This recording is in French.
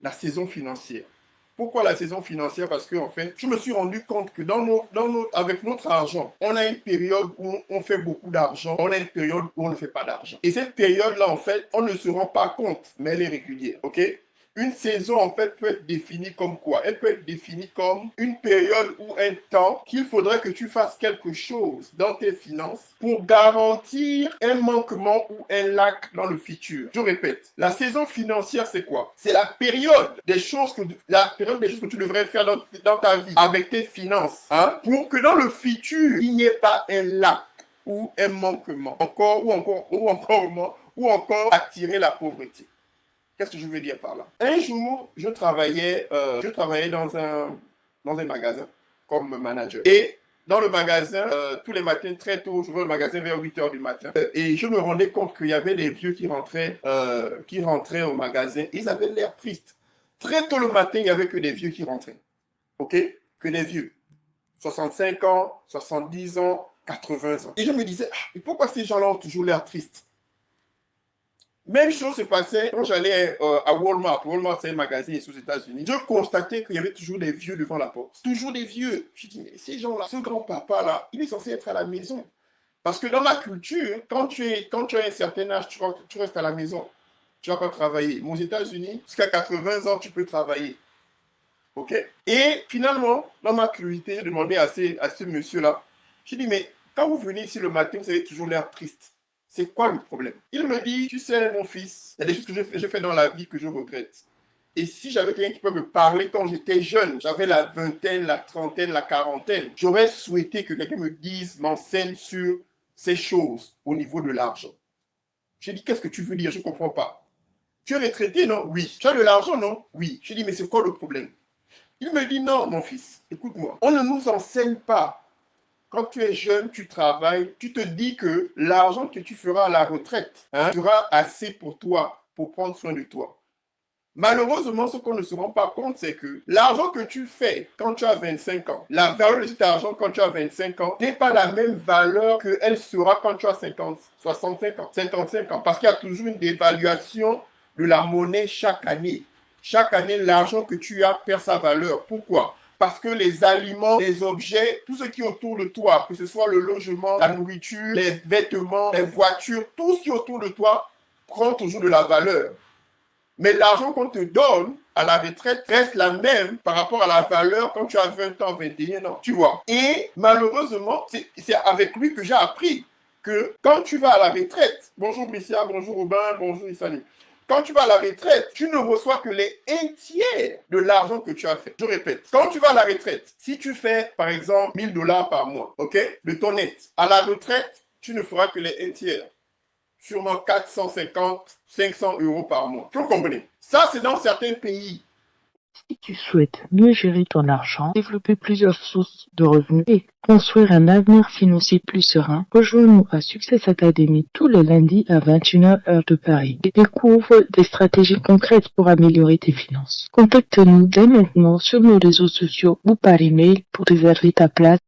la saison financière. Pourquoi la saison financière? Parce que, en fait, je me suis rendu compte que avec notre argent, on a une période où on fait beaucoup d'argent, on a une période où on ne fait pas d'argent. Et cette période-là, en fait, on ne se rend pas compte, mais elle est régulière, ok? Une saison, en fait, peut être définie comme quoi? Elle peut être définie comme une période ou un temps qu'il faudrait que tu fasses quelque chose dans tes finances pour garantir un manquement ou un lac dans le futur. Je répète, la saison financière, c'est quoi? C'est la période des choses que tu devrais faire dans ta vie avec tes finances, hein, pour que dans le futur, il n'y ait pas un lac ou un manquement, ou encore attirer la pauvreté. Qu'est-ce que je veux dire par là? Un jour, je travaillais dans un magasin comme manager. Et dans le magasin, tous les matins, très tôt, je vais au magasin vers 8 heures du matin. Et je me rendais compte qu'il y avait des vieux qui rentraient au magasin. Ils avaient l'air tristes. Très tôt le matin, il n'y avait que des vieux qui rentraient. OK? Que des vieux. 65 ans, 70 ans, 80 ans. Et je me disais, pourquoi ces gens-là ont toujours l'air tristes? Même chose se passait quand j'allais à Walmart. Walmart, c'est un magasin ici aux États-Unis. Je constatais qu'il y avait toujours des vieux devant la porte. Toujours des vieux. Je dis, mais ces gens-là, ce grand-papa-là, il est censé être à la maison. Parce que dans la culture, quand tu as un certain âge, tu restes à la maison. Tu vas pas travailler. Mais aux États-Unis, jusqu'à 80 ans, tu peux travailler. OK? Et finalement, dans ma curiosité, j'ai demandé à ce monsieur-là, j'ai dit, mais quand vous venez ici le matin, vous avez toujours l'air triste. C'est quoi le problème? Il me dit, tu sais, mon fils, il y a des choses que je fais dans la vie que je regrette. Et si j'avais quelqu'un qui peut me parler quand j'étais jeune, j'avais la vingtaine, la trentaine, la quarantaine, j'aurais souhaité que quelqu'un me dise, m'enseigne sur ces choses au niveau de l'argent. J'ai dit, qu'est-ce que tu veux dire? Je ne comprends pas. Tu es retraité, non? Oui. Tu as de l'argent, non? Oui. J'ai dit, mais c'est quoi le problème? Il me dit, non, mon fils, écoute-moi. On ne nous enseigne pas. Quand tu es jeune, tu travailles, tu te dis que l'argent que tu feras à la retraite sera assez pour toi, pour prendre soin de toi. Malheureusement, ce qu'on ne se rend pas compte, c'est que l'argent que tu fais quand tu as 25 ans, la valeur de cet argent quand tu as 25 ans n'est pas la même valeur qu'elle sera quand tu as 50, 65 ans, 55 ans. Parce qu'il y a toujours une dévaluation de la monnaie chaque année. Chaque année, l'argent que tu as perd sa valeur. Pourquoi? Parce que les aliments, les objets, tout ce qui est autour de toi, que ce soit le logement, la nourriture, les vêtements, les voitures, tout ce qui est autour de toi prend toujours de la valeur. Mais l'argent qu'on te donne à la retraite reste la même par rapport à la valeur quand tu as 20 ans, 21 ans, tu vois. Et malheureusement, c'est avec lui que j'ai appris que quand tu vas à la retraite, bonjour Bricia, bonjour Robin, bonjour Issani, quand tu vas à la retraite, tu ne reçois que les 1/3 de l'argent que tu as fait. Je répète, quand tu vas à la retraite, si tu fais par exemple 1000 $ par mois, ok, de ton net, à la retraite, tu ne feras que les 1/3. Sûrement 450, 500 € par mois. Vous comprenez? Ça, c'est dans certains pays. Si tu souhaites mieux gérer ton argent, développer plusieurs sources de revenus et construire un avenir financier plus serein, rejoins-nous à Success Academy tous les lundis à 21h heure de Paris et découvre des stratégies concrètes pour améliorer tes finances. Contacte-nous dès maintenant sur nos réseaux sociaux ou par email pour réserver ta place.